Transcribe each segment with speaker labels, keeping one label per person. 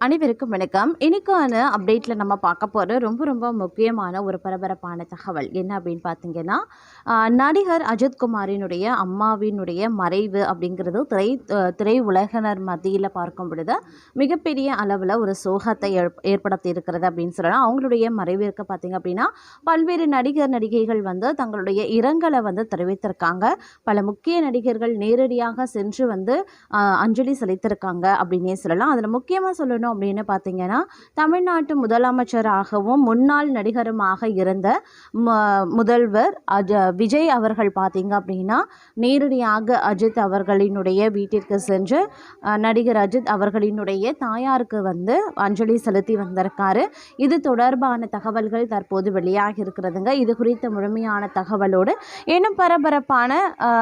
Speaker 1: அனைவருக்கும் வணக்கம். இன்னைக்கான அப்டேட்டில் நம்ம பார்க்க போகிற ரொம்ப ரொம்ப முக்கியமான ஒரு பரபரப்பான தகவல் என்ன அப்படின்னு பார்த்தீங்கன்னா, நடிகர் அஜித்குமாரினுடைய அம்மாவினுடைய மறைவு அப்படிங்கிறது திரை உலகினர் மத்தியில் பார்க்கும் பொழுது மிகப்பெரிய அளவில் ஒரு சோகத்தை ஏற்படுத்தி இருக்கிறது அப்படின்னு சொல்லலாம். அவங்களுடைய மறைவிற்கு பார்த்தீங்க அப்படின்னா பல்வேறு நடிகைகள் தங்களுடைய இரங்கலை தெரிவித்திருக்காங்க. பல முக்கிய நடிகர்கள் நேரடியாக சென்று அஞ்சலி செலுத்தியிருக்காங்க அப்படின்னே சொல்லலாம். அதில் முக்கியமாக சொல்லணும் அப்படின்னு பார்த்தீங்கன்னா, தமிழ்நாட்டு முதலமைச்சராகவும் முன்னாள் நடிகருமாக இருந்த முதல்வர் விஜய் அவர்கள் பார்த்தீங்க அப்படின்னா நேரடியாக அஜித் அவர்களினுடைய வீட்டிற்கு சென்று நடிகர் அஜித் அவர்களினுடைய தாயாருக்கு அஞ்சலி செலுத்தி வந்திருக்காரு. இது தொடர்பான தகவல்கள் தற்போது வெளியாகி இருக்கிறதுங்க. இது குறித்த முழுமையான தகவலோடு இன்னும் பரபரப்பான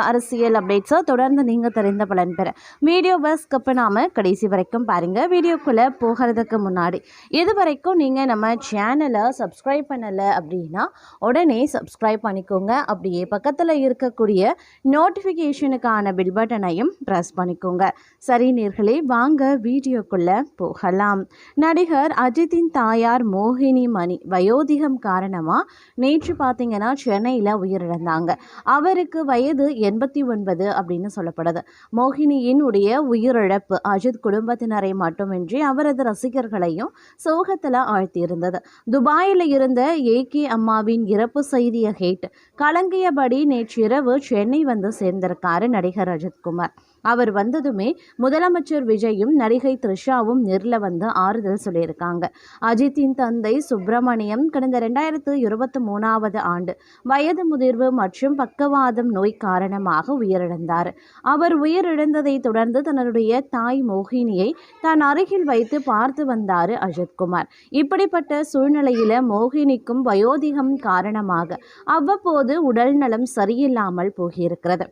Speaker 1: அரசியல் அப்டேட்ஸை தொடர்ந்து நீங்கள் தெரிந்த பலன் பெற வீடியோவை ஸ்கிப் பண்ணாமல் கடைசி வரைக்கும் பாருங்கள். வீடியோக்குள்ளே போகிறதுக்கு முன்னாடி இது வரைக்கும் நீங்கள் நம்ம சேனலை சப்ஸ்கிரைப் பண்ணலை அப்படின்னா உடனே சப்ஸ்கிரைப் பண்ணிக்கோங்க. அப்படியே பக்கத்தில் இருக்கக்கூடிய நோட்டிஃபிகேஷனுக்கான பில் பட்டனையும் ப்ரெஸ் பண்ணிக்கோங்க. சரி நேர்களே, வாங்க வீடியோக்குள்ளே போகலாம். நடிகர் அஜித்தின் தாயார் மோகினி மணி வயோதிகம் காரணமாக நேற்று பார்த்தீங்கன்னா சென்னையில் உயிரிழந்தாங்க. அவருக்கு வயது 89 அப்படின்னு சொல்லப்படுது. மோகினியின் உயிரிழப்பு அஜித் குடும்பத்தினரை மட்டுமின்றி அவரது ரசிகர்களையும் சோகத்தில் ஆழ்த்தியிருந்தது. துபாயில் இருந்த ஏகே அம்மாவின் இறப்பு செய்தியை கேட்டு கலங்கியபடி நேற்றிரவு சென்னை சேர்ந்திருக்காரு நடிகர் அஜித்குமார். அவர் வந்ததுமே முதலமைச்சர் விஜயும் நடிகை த்ரிஷாவும் நேரில் ஆறுதல் சொல்லியிருக்காங்க. அஜித்தின் தந்தை சுப்பிரமணியம் கடந்த 2023 ஆண்டு வயது முதிர்வு மற்றும் பக்கவாதம் நோய் காரணமாக உயிரிழந்தார். அவர் உயிரிழந்ததை தொடர்ந்து தன்னுடைய தாய் மோகினியை தான் அருகில் வைத்து பார்த்து வந்தார் அஜித்குமார். இப்படிப்பட்ட சூழ்நிலையில மோகினிக்கும் வயோதிகம் காரணமாக அவ்வப்போது உடல் நலம் சரியில்லாமல் போகியிருக்கிறது.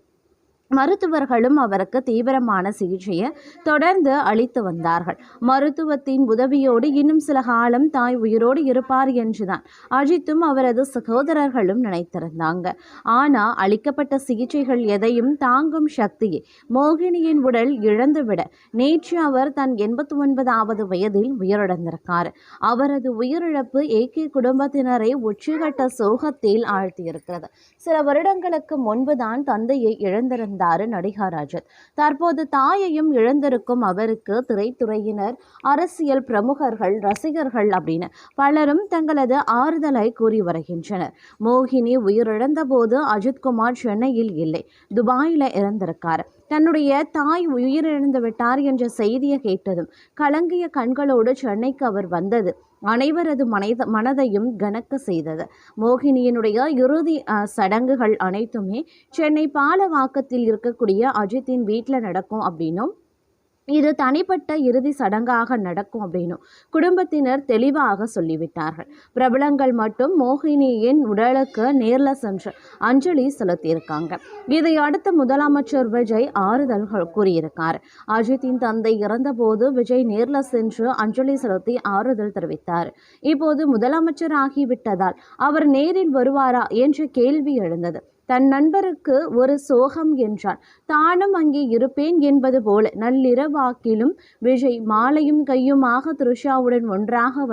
Speaker 1: மருத்துவர்களும் அவருக்கு தீவிரமான சிகிச்சையை தொடர்ந்து அளித்து வந்தார்கள். மருத்துவத்தின் உதவியோடு இன்னும் சில காலம் தாய் உயிரோடு இருப்பார் என்றுதான் அஜித்தும் அவரது சகோதரர்களும் நினைத்திருந்தாங்க. ஆனால் அளிக்கப்பட்ட சிகிச்சைகள் எதையும் தாங்கும் சக்தியை மோகினியின் உடல் இழந்துவிட நேற்று அவர் தன் 89வது வயதில் உயிரிழந்திருக்கார். அவரது உயிரிழப்பு ஏகே குடும்பத்தினரை உச்சிகட்ட சோகத்தில் ஆழ்த்தியிருக்கிறது. சில வருடங்களுக்கு முன்புதான் தந்தையை இழந்திருந்த நடிகர் அஜித். தற்போது தாயையும் இழந்திருக்கும் அவருக்கு திரைத்துறையினர், அரசியல் பிரமுகர்கள், ரசிகர்கள் அப்படின்னு பலரும் தங்களது ஆறுதலை கூறி வருகின்றனர். மோகினி உயிரிழந்த போது அஜித்குமார் சென்னையில் இல்லை, துபாயில இறந்திருக்கார். தன்னுடைய தாய் உயிரிழந்து விட்டார் என்ற செய்தியை கேட்டதும் கலங்கிய கண்களோடு சென்னைக்கு அவர் வந்தது அனைவரது மனதையும் கனக்க செய்தது. மோகினியினுடைய இறுதி சடங்குகள் அனைத்துமே சென்னை பாலவாக்கத்தில் இருக்கக்கூடிய அஜித்தின் வீட்டில் நடக்கும் அப்படின்னும் இது தனிப்பட்ட இறுதி சடங்காக நடக்கும் அப்படின்னும் குடும்பத்தினர் தெளிவாக சொல்லிவிட்டார்கள். பிரபலங்கள் மட்டும் மோகினியின் உடலுக்கு நேரில் சென்று அஞ்சலி செலுத்தியிருக்காங்க. இதை அடுத்து முதலமைச்சர் விஜய் ஆறுதல்கள் கூறியிருக்கார். அஜித்தின் தந்தை இறந்தபோது விஜய் நேரில் சென்று அஞ்சலி செலுத்தி ஆறுதல் தெரிவித்தார். இப்போது முதலமைச்சர் ஆகிவிட்டதால் அவர் நேரில் வருவாரா என்ற கேள்வி எழுந்தது. தன் நண்பருக்கு ஒரு சோகம் என்றால் தானும் அங்கே இருப்பேன் என்பது போல நள்ளிரவாக்கிலும் விஜய் மாலையும் கையுமாக த்ரிஷாவுடன் ஒன்றாக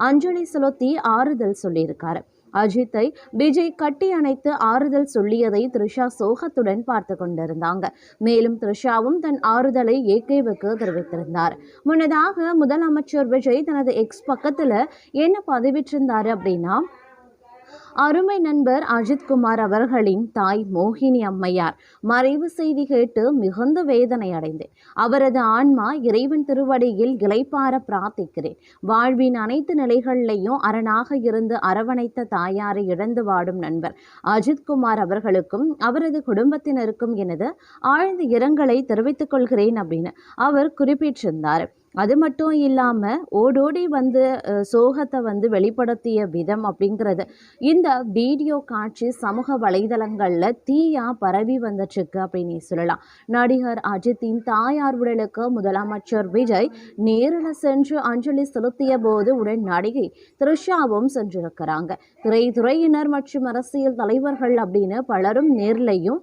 Speaker 1: அஞ்சலி செலுத்தி ஆறுதல் சொல்லியிருக்காரு. அஜித்தை விஜய் கட்டி அணைத்து ஆறுதல் சொல்லியதை த்ரிஷா சோகத்துடன் பார்த்து கொண்டிருந்தாங்க. மேலும் த்ரிஷாவும் தன் ஆறுதலை ஏகேவுக்கு தெரிவித்திருந்தார். முன்னதாக முதலமைச்சர் விஜய் தனது எக்ஸ் பக்கத்துல என்ன பதிவிட்டிருந்தாரு அப்படின்னா, அருமை நண்பர் அஜித்குமார் அவர்களின் தாய் மோகினி அம்மையார் மறைவு செய்தி கேட்டு மிகுந்த வேதனை அடைந்தேன். அவரது ஆன்மா இறைவன் திருவடியில் இளைப்பார பிரார்த்திக்கிறேன். வாழ்வின் அனைத்து நிலைகளிலையும் அரணாக இருந்து அரவணைத்த தாயாரை இழந்து வாடும் நண்பர் அஜித்குமார் அவர்களுக்கும் அவரது குடும்பத்தினருக்கும் எனது ஆழ்ந்த இரங்கலை தெரிவித்துக் கொள்கிறேன் அப்படின்னு அவர் குறிப்பிட்டிருந்தார். அது மட்டும் இல்லாமல் ஓடோடி சோகத்தை வெளிப்படுத்திய விதம் அப்படிங்கிறது இந்த வீடியோ காட்சி சமூக வலைதளங்களில் தீயா பரவி வந்துட்டுருக்கு அப்படின்னு சொல்லலாம். நடிகர் அஜித்தின் தாயார் உடலுக்கு முதலமைச்சர் விஜய் நேரில் சென்று அஞ்சலி செலுத்திய போது உடன் நடிகை த்ரிஷாவும் சென்றிருக்கிறாங்க. திரைத்துறையினர் மற்றும் அரசியல் தலைவர்கள் அப்படின்னு பலரும் நேர்லையும்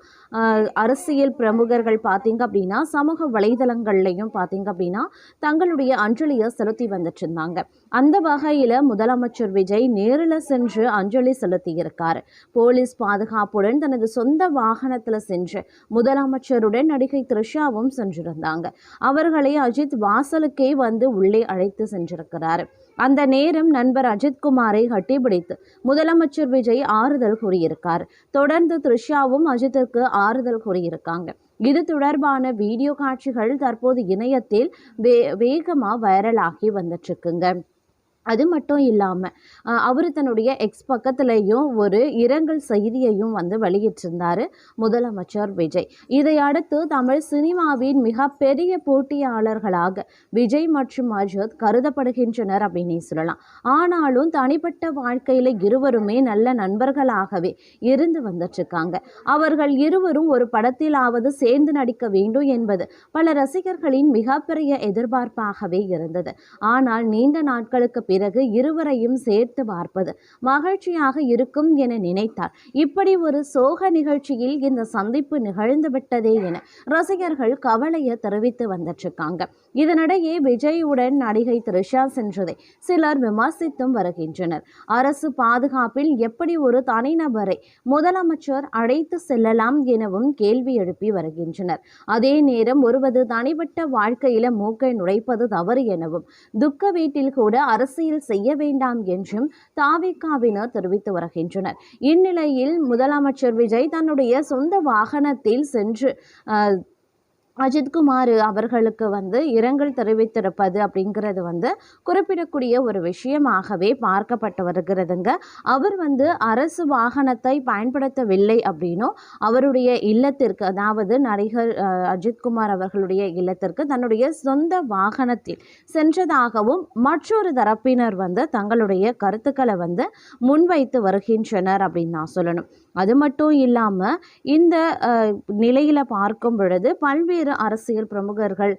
Speaker 1: அரசியல் பிரமுகர்கள் பார்த்தீங்க அப்படின்னா சமூக வலைதளங்கள்லையும் பார்த்தீங்க அப்படின்னா தங்களுடைய அஞ்சலியை செலுத்தி வந்துட்டு இருந்தாங்க. அந்த வகையில் முதலமைச்சர் விஜய் நேரில் சென்று அஞ்சலி செலுத்தியிருக்காரு. போலீஸ் பாதுகாப்புடன் தனது சொந்த வாகனத்தில் சென்று முதலமைச்சருடன் நடிகை த்ரிஷாவும் சென்றிருந்தாங்க. அவர்களை அஜித் வாசலுக்கே வந்து உள்ளே அழைத்து சென்றிருக்கிறார். அந்த நேரம் நண்பர் அஜித்குமாரை கட்டிப்பிடித்து முதலமைச்சர் விஜய் ஆறுதல் கூறியிருக்கார். தொடர்ந்து த்ரிஷாவும் அஜித்திற்கு ஆறுதல் கூறியிருக்காங்க. இது தொடர்பான வீடியோ காட்சிகள் தற்போது இணையத்தில் வேகமாக வைரலாகி வந்துட்டு இருக்குங்க. அது மட்டும் இல்லாமல் அவர் தன்னுடைய எக்ஸ் பக்கத்துலேயும் ஒரு இரங்கல் செய்தியையும் வந்து வெளியிட்டிருந்தார் முதலமைச்சர் விஜய். இதை அடுத்து தமிழ் சினிமாவின் மிகப்பெரிய போட்டியாளர்களாக விஜய் மற்றும் அஜித் கருதப்படுகின்றனர் அப்படின்னே சொல்லலாம். ஆனாலும் தனிப்பட்ட வாழ்க்கையில் இருவருமே நல்ல நண்பர்களாகவே இருந்து வந்துட்டுருக்காங்க. அவர்கள் இருவரும் ஒரு படத்திலாவது சேர்ந்து நடிக்க வேண்டும் என்பது பல ரசிகர்களின் மிகப்பெரிய எதிர்பார்ப்பாகவே இருந்தது. ஆனால் நீண்ட நாட்களுக்கு பிறகு இருவரையும் சேர்த்து பார்ப்பது மகிழ்ச்சியாக இருக்கும் என நினைத்தார். இப்படி ஒரு சோக நிகழ்ச்சியில் இந்த சந்திப்பு நிகழ்ந்து விட்டதே என ரசிகர்கள் கவலையை தெரிவித்து வந்துட்டிருக்காங்க. இதனிடையே விஜயுடன் நடிகை த்ரிஷா சென்றதை சிலர் விமர்சித்தும் வருகின்றனர். அரசு பாதுகாப்பில் எப்படி ஒரு தனிநபரை முதலமைச்சர் அழைத்து செல்லலாம் எனவும் கேள்வி எழுப்பி வருகின்றனர். அதே நேரம் ஒருவது தனிப்பட்ட வாழ்க்கையில மூக்கை நுழைப்பது தவறு எனவும் துக்க வீட்டில் கூட அரசியல் செய்ய வேண்டாம் என்றும் தாவேகாவினர் தெரிவித்து வருகின்றனர். இந்நிலையில் முதலமைச்சர் விஜய் தன்னுடைய சொந்த வாகனத்தில் சென்று அஜித்குமார் அவர்களுக்கு வந்து இரங்கல் தெரிவித்திருப்பது அப்படிங்கிறது வந்து குறிப்பிடக்கூடிய ஒரு விஷயமாகவே பார்க்கப்பட்டு வருகிறதுங்க. அவர் வந்து அரசு வாகனத்தை பயன்படுத்தவில்லை அப்படின்னும் அவருடைய இல்லத்திற்கு, அதாவது நடிகர் அஜித்குமார் அவர்களுடைய இல்லத்திற்கு தன்னுடைய சொந்த வாகனத்தில் சென்றதாகவும் மற்றொரு தரப்பினர் வந்து தங்களுடைய கருத்துக்களை வந்து முன்வைத்து வருகின்றனர் அப்படின்னு நான் சொல்லணும். அது மட்டும் இல்லாமல் இந்த நிலையில் பார்க்கும் பொழுது பல்வேறு அரசியல் பிரமுகர்கள்,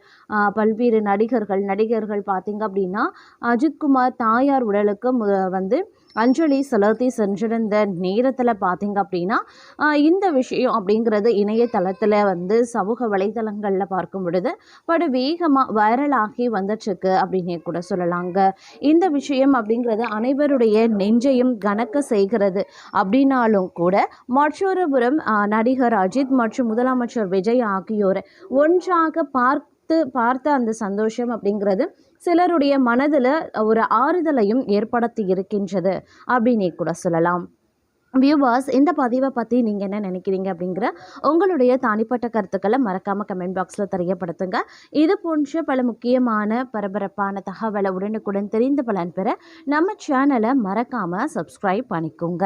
Speaker 1: பல்வேறு நடிகர்கள் பார்த்திங்க அப்படின்னா அஜித்குமார் தாயார் உடலுக்கு வந்து அஞ்சலி செலுத்தி சென்றிருந்த நேரத்தில் பார்த்திங்க அப்படின்னா இந்த விஷயம் அப்படிங்கிறது இணையதளத்தில் வந்து சமூக வலைதளங்களில் பார்க்கும் பொழுது வேகமாக வைரலாகி வந்துட்டுருக்கு அப்படின்னே கூட சொல்லலாங்க. இந்த விஷயம் அப்படிங்கிறது அனைவருடைய நெஞ்சையும் கனக்க செய்கிறது அப்படின்னாலும் கூட மற்றொரு புறம் நடிகர் அஜித் மற்றும் முதலமைச்சர் விஜய் ஆகியோரை ஒன்றாக பார்த்த அந்த சந்தோஷம் அப்படிங்கிறது சிலருடைய மனதில் ஒரு ஆறுதலையும் ஏற்படுத்தி இருக்கின்றது அப்படின்னே கூட சொல்லலாம். வியூவர்ஸ், இந்த பதிவை பற்றி நீங்கள் என்ன நினைக்கிறீங்க அப்படிங்கிற உங்களுடைய தனிப்பட்ட கருத்துக்களை மறக்காமல் கமெண்ட் பாக்ஸில் தெரியப்படுத்துங்க. இது போன்ற பல முக்கியமான பரபரப்பான தகவலை உடனுக்குடன் தெரிந்து பலன் பெற நம்ம சேனலை மறக்காமல் சப்ஸ்கிரைப் பண்ணிக்கோங்க.